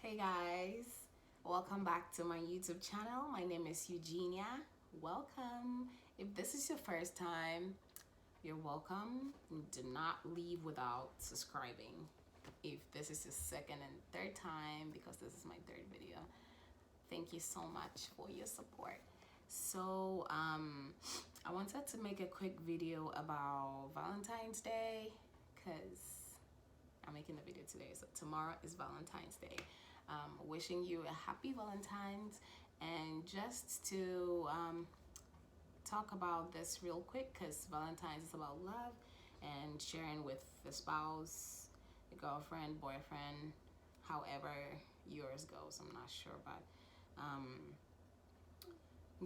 Hey guys, welcome back to my YouTube channel. My name is Eugenia. Welcome. If this is your first time, you're welcome. Do not leave without subscribing. If this is your second and third time, because this is my third video, thank you so much for your support. So, I wanted to make a quick video about Valentine's Day because I'm making the video today. So tomorrow is Valentine's Day. Wishing you a happy Valentine's, and just to talk about this real quick, because Valentine's is about love and sharing with the spouse, the girlfriend, boyfriend, however yours goes. I'm not sure, but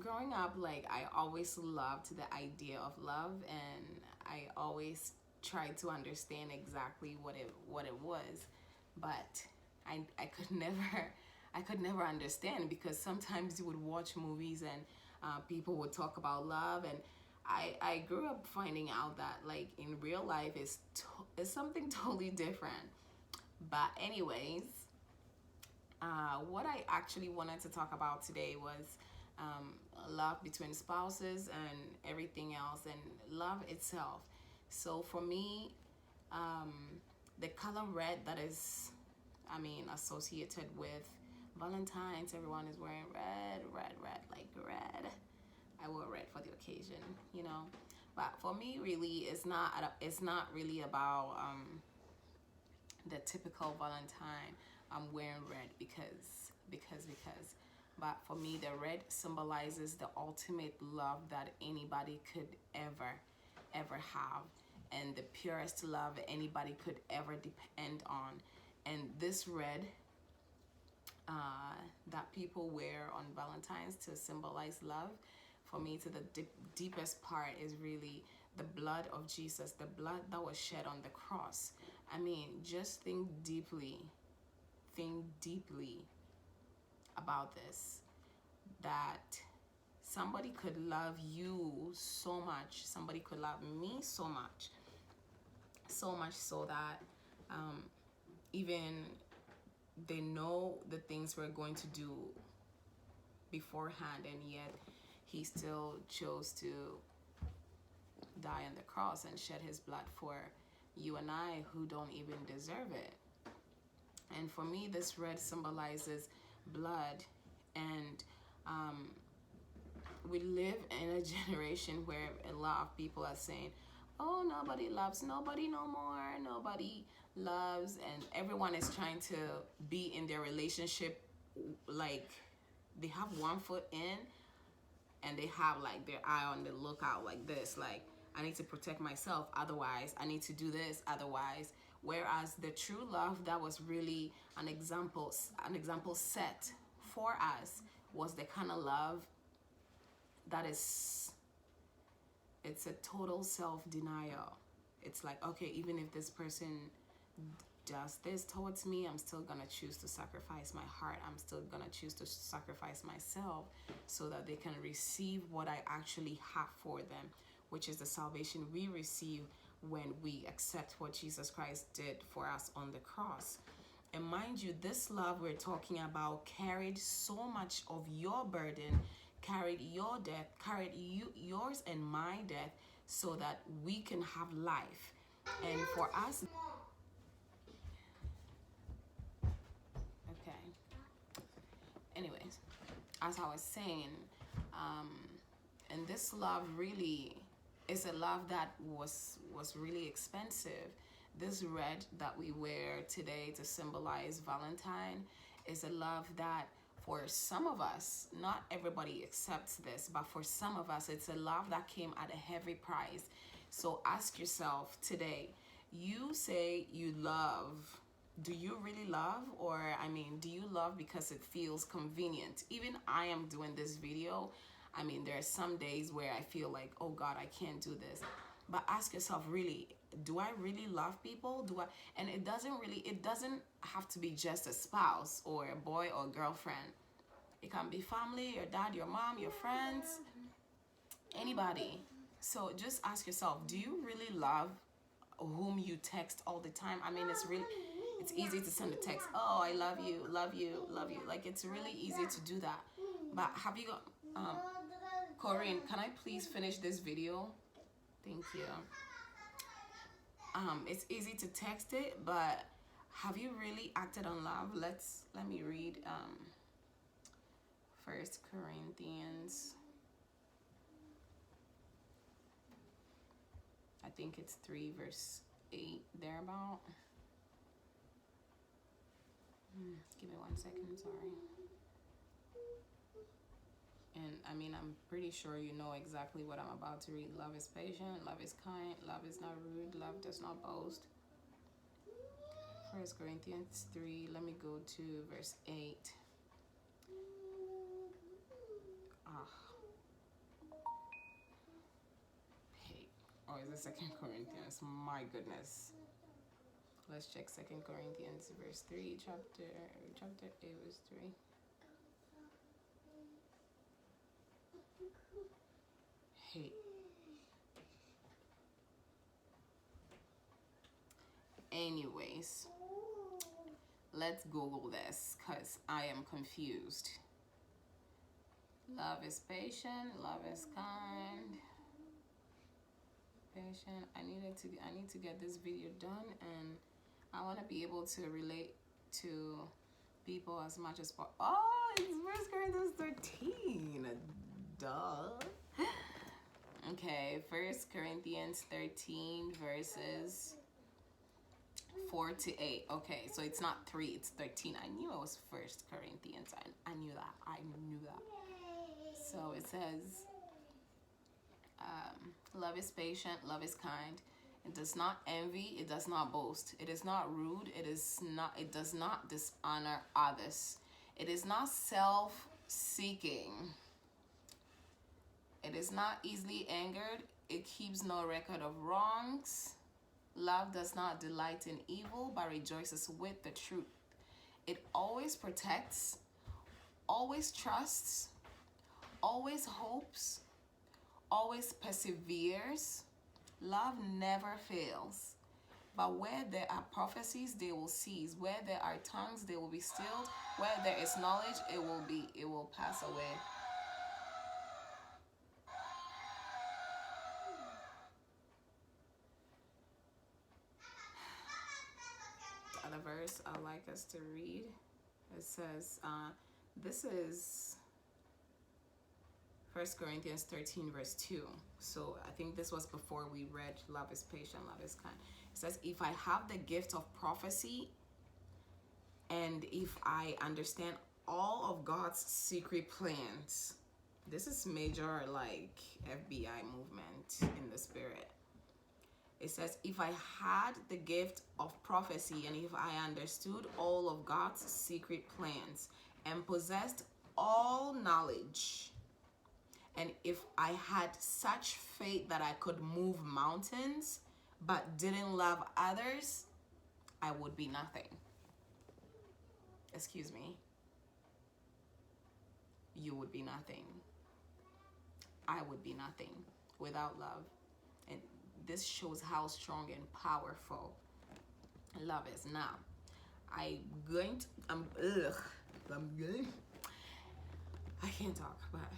growing up, like, I always loved the idea of love, and I always tried to understand exactly what it was, but I could never understand, because sometimes you would watch movies and people would talk about love, and I grew up finding out that, like, in real life is something totally different. But anyways, what I actually wanted to talk about today was love between spouses and everything else, and love itself. So for me, the color red that is, associated with Valentine's, everyone is wearing red, like red. I wore red for the occasion, you know. But for me, really, it's not really about the typical Valentine. I'm wearing red because. But for me, the red symbolizes the ultimate love that anybody could ever have, and the purest love anybody could ever depend on. And this red that people wear on Valentine's to symbolize love, for me, to the deepest part, is really the blood of Jesus, the blood that was shed on the cross. I mean, just think deeply about this, that somebody could love you so much, somebody could love me so much so that even they know the things we're going to do beforehand, and yet he still chose to die on the cross and shed his blood for you and I, who don't even deserve it. And for me, this red symbolizes blood, and we live in a generation where a lot of people are saying, oh, nobody loves nobody no more, nobody loves, and everyone is trying to be in their relationship like they have one foot in, and they have like their eye on the lookout, like this, like, I need to protect myself, otherwise I need to do this, otherwise. Whereas the true love that was really an example set for us was the kind of love that is, it's a total self-denial. It's like, okay, even if this person does this towards me, I'm still gonna choose to sacrifice my heart. I'm still gonna choose to sacrifice myself so that they can receive what I actually have for them, which is the salvation we receive when we accept what Jesus Christ did for us on the cross. And mind you, this love we're talking about carried so much of your burden, carried your death, carried yours and my death, so that we can have life. And for us, okay. Anyways, as I was saying, and this love really is a love that was really expensive. This red that we wear today to symbolize Valentine is a love that, for some of us, not everybody accepts this, but for some of us, it's a love that came at a heavy price. So ask yourself today, you say you love, do you really love? Or, do you love because it feels convenient? Even I am doing this video, there are some days where I feel like, oh God, I can't do this. But ask yourself, really, do I really love people? And it doesn't have to be just a spouse or a boy or girlfriend. It can be family, your dad, your mom, your friends, anybody. So just ask yourself, do you really love whom you text all the time? It's easy to send a text, oh, I love you, love you, love you. Like, it's really easy to do that. But have you got, Corinne, can I please finish this video? Thank you. It's easy to text it, but have you really acted on love? Let me read 1 Corinthians. I think it's 3 verse 8 thereabout. Give me 1 second, sorry. And I mean, I'm pretty sure you know exactly what I'm about to read. Love is patient, love is kind, love is not rude, love does not boast. 1 Corinthians 3, let me go to verse 8. Hey, or is it 2 Corinthians? My goodness. Let's check 2 Corinthians verse 3, chapter 8 verse 3. Hey. Anyways, let's Google this because I am confused. Love is patient, love is kind. Patient. I need to get this video done, and I want to be able to relate to people as much as possible. Oh, it's 1 Corinthians 13. Duh. Okay, 1 Corinthians 13 verses 4 to 8. Okay, so it's not 3, it's 13. I knew it was 1 Corinthians. I knew that. I knew that. So it says, love is patient, love is kind. It does not envy, it does not boast. It is not rude, it does not dishonor others. It is not self-seeking. It is not easily angered. It keeps no record of wrongs. Love does not delight in evil, but rejoices with the truth. It always protects, always trusts, always hopes, always perseveres. Love never fails. But where there are prophecies, they will cease. Where there are tongues, they will be stilled. Where there is knowledge, it will pass away. The other verse I'd like us to read, it says, this is 1 Corinthians 13 verse 2. So I think this was before we read love is patient, love is kind. It says, if I have the gift of prophecy and if I understand all of God's secret plans, this is major like FBI movement in the spirit. It says, if I had the gift of prophecy and if I understood all of God's secret plans and possessed all knowledge, and if I had such faith that I could move mountains but didn't love others, I would be nothing. Excuse me. You would be nothing. I would be nothing without love. And this shows how strong and powerful love is. Now, I can't talk, but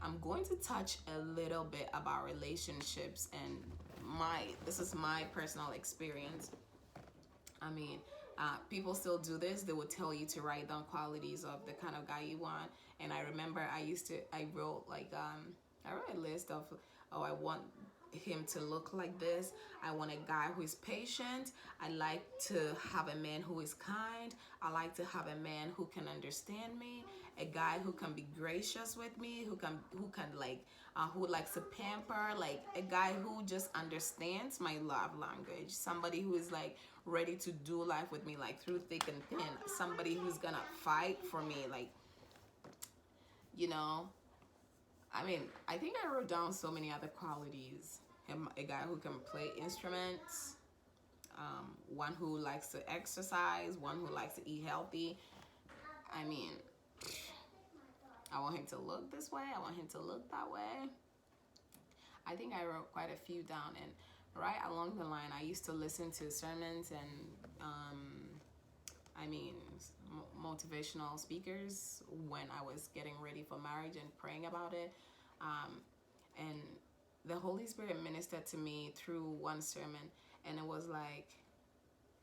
I'm going to touch a little bit about relationships, and this is my personal experience. I mean, people still do this. They would tell you to write down qualities of the kind of guy you want. And I remember I wrote a list of, oh, I want him to look like this. I want a guy who is patient. I like to have a man who is kind. I like to have a man who can understand me, a guy who can be gracious with me, who likes to pamper, like a guy who just understands my love language, somebody who is like ready to do life with me, like through thick and thin, somebody who's gonna fight for me, like, you know. I mean, I think I wrote down so many other qualities. A guy who can play instruments, one who likes to exercise, one who likes to eat healthy. I mean, I want him to look this way. I want him to look that way. I think I wrote quite a few down. And right along the line, I used to listen to sermons and I mean, motivational speakers when I was getting ready for marriage and praying about it. Um, and the Holy Spirit ministered to me through one sermon, and it was like,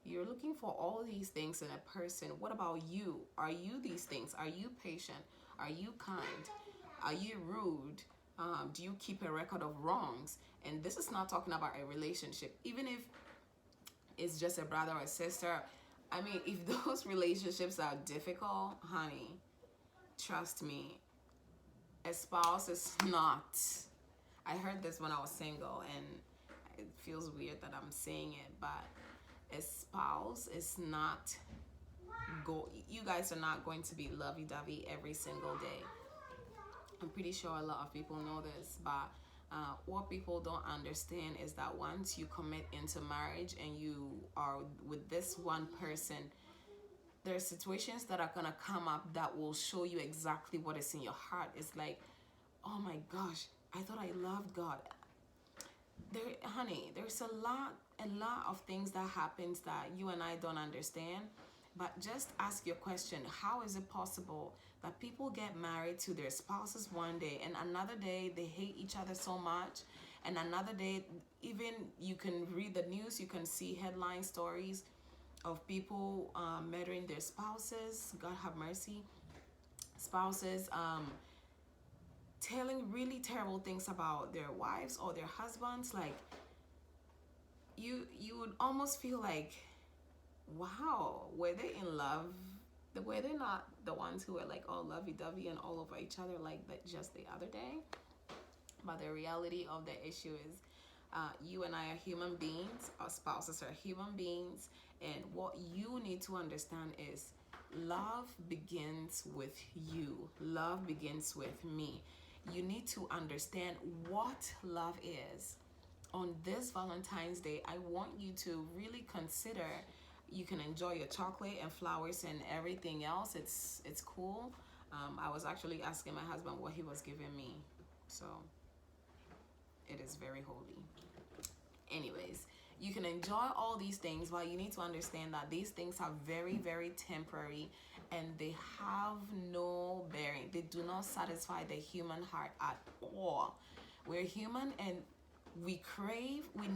you're looking for all these things in a person. What about you? Are you these things? Are you patient? Are you kind? Are you rude? Do you keep a record of wrongs? And this is not talking about a relationship. Even if it's just a brother or a sister, I mean, if those relationships are difficult, honey, trust me, a spouse is not. I heard this when I was single, and it feels weird that I'm saying it, but a spouse is not you guys are not going to be lovey-dovey every single day. I'm pretty sure a lot of people know this, but what people don't understand is that once you commit into marriage and you are with this one person, there are situations that are gonna come up that will show you exactly what is in your heart. It's like, oh my gosh, I thought I loved God. Honey, there's a lot of things that happens that you and I don't understand. But just ask your question, how is it possible that people get married to their spouses one day and another day they hate each other so much, and another day, even you can read the news, you can see headline stories of people murdering their spouses, God have mercy, spouses telling really terrible things about their wives or their husbands. Like, you would almost feel like, wow, were they in love? Were they not the ones who were like all lovey-dovey and all over each other like that just the other day? But the reality of the issue is, you and I are human beings, our spouses are human beings, and what you need to understand is love begins with you. Love begins with me. You need to understand what love is. On this Valentine's Day, I want you to really consider. You can enjoy your chocolate and flowers and everything else. It's cool. I was actually asking my husband what he was giving me, so it is very holy. Anyways, you can enjoy all these things, but you need to understand that these things are very, very temporary, and they have no bearing. They do not satisfy the human heart at all. We're human, and we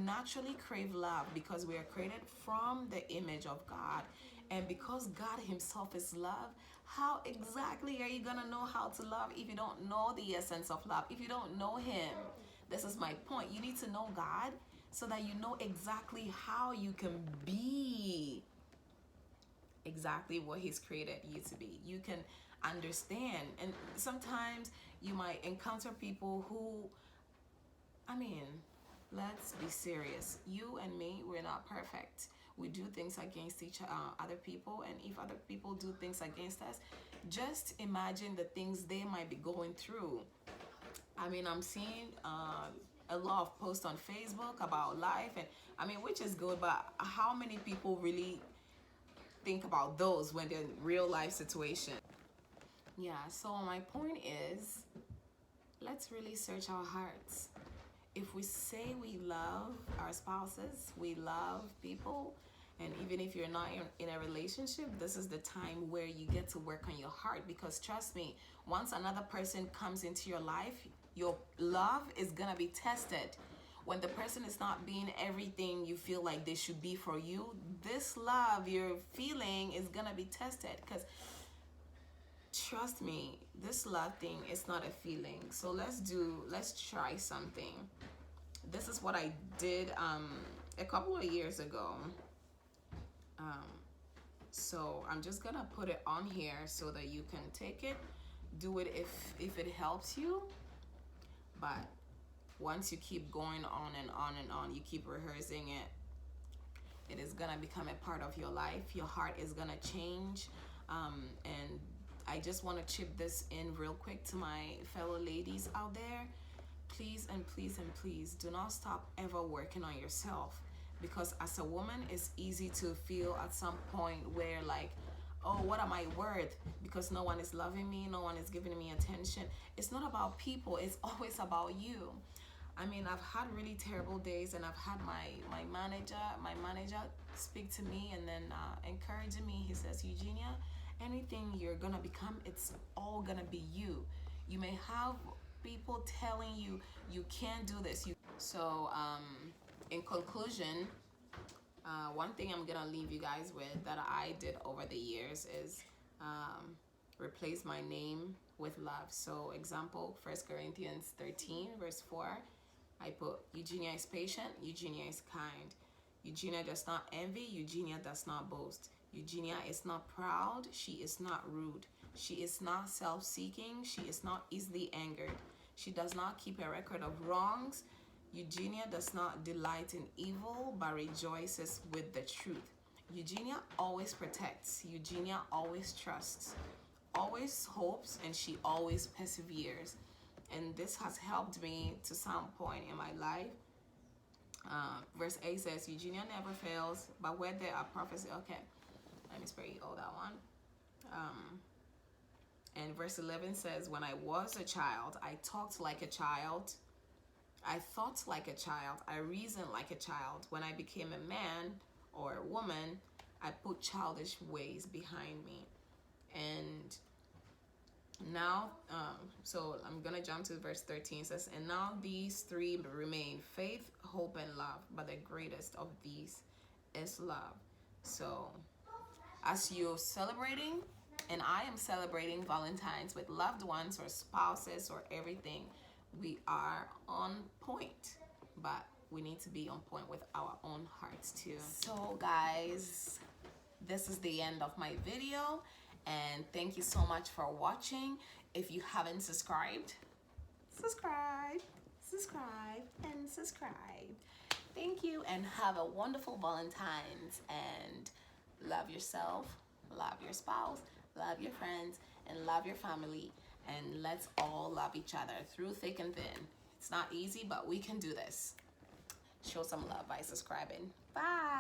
naturally crave love because we are created from the image of God. And because God himself is love, how exactly are you gonna know how to love if you don't know the essence of love? If you don't know him? This is my point. You need to know God so that you know exactly how you can be exactly what he's created you to be. You can understand. And sometimes you might encounter people who, I mean, let's be serious. You and me, we're not perfect. We do things against other people, and if other people do things against us, just imagine the things they might be going through. I mean, I'm seeing a lot of posts on Facebook about life, and I mean, which is good, but how many people really think about those when they're in real life situation? Yeah, so my point is, let's really search our hearts. If we say we love our spouses, we love people, and even if you're not in a relationship, this is the time where you get to work on your heart, because trust me, once another person comes into your life, your love is gonna be tested. When the person is not being everything you feel like they should be for you, this love you're feeling is gonna be tested, because trust me, this love thing is not a feeling. So let's try something. This is what I did a couple of years ago. So I'm just gonna put it on here so that you can take it, do it if it helps you. But once you keep going on and on and on, you keep rehearsing it, it is gonna become a part of your life. Your heart is gonna change. And I just want to chip this in real quick to my fellow ladies out there. Please and please and please do not stop ever working on yourself, because as a woman, it's easy to feel at some point where like, oh, what am I worth? Because no one is loving me, no one is giving me attention. It's not about people, it's always about you. I mean, I've had really terrible days, and I've had my manager speak to me and then encouraging me. He says, Eugenia, anything you're gonna become, it's all gonna be you. You may have people telling you you can't do this. In conclusion, one thing I'm gonna leave you guys with that I did over the years is replace my name with love. So example, 1 Corinthians 13 verse 4, I put Eugenia is patient, Eugenia is kind. Eugenia does not envy, Eugenia does not boast. Eugenia is not proud, she is not rude. She is not self-seeking, she is not easily angered. She does not keep a record of wrongs. Eugenia does not delight in evil, but rejoices with the truth. Eugenia always protects. Eugenia always trusts, always hopes, and she always perseveres. And this has helped me to some point in my life. Verse 8 says, Eugenia never fails, but where there are prophecies, okay, let me spare you all that one. And verse 11 says, when I was a child, I talked like a child. I thought like a child. I reasoned like a child. When I became a man or a woman, I put childish ways behind me. And now, so I'm going to jump to verse 13. It says, and now these three remain, faith, hope, and love. But the greatest of these is love. So as you're celebrating, and I am celebrating Valentine's with loved ones or spouses or everything, we are on point, but we need to be on point with our own hearts too. So guys, this is the end of my video, and thank you so much for watching. If you haven't subscribed, subscribe, and subscribe. Thank you, and have a wonderful Valentine's, and love yourself, love your spouse, love your friends, and love your family. And let's all love each other through thick and thin. It's not easy, but we can do this. Show some love by subscribing. Bye.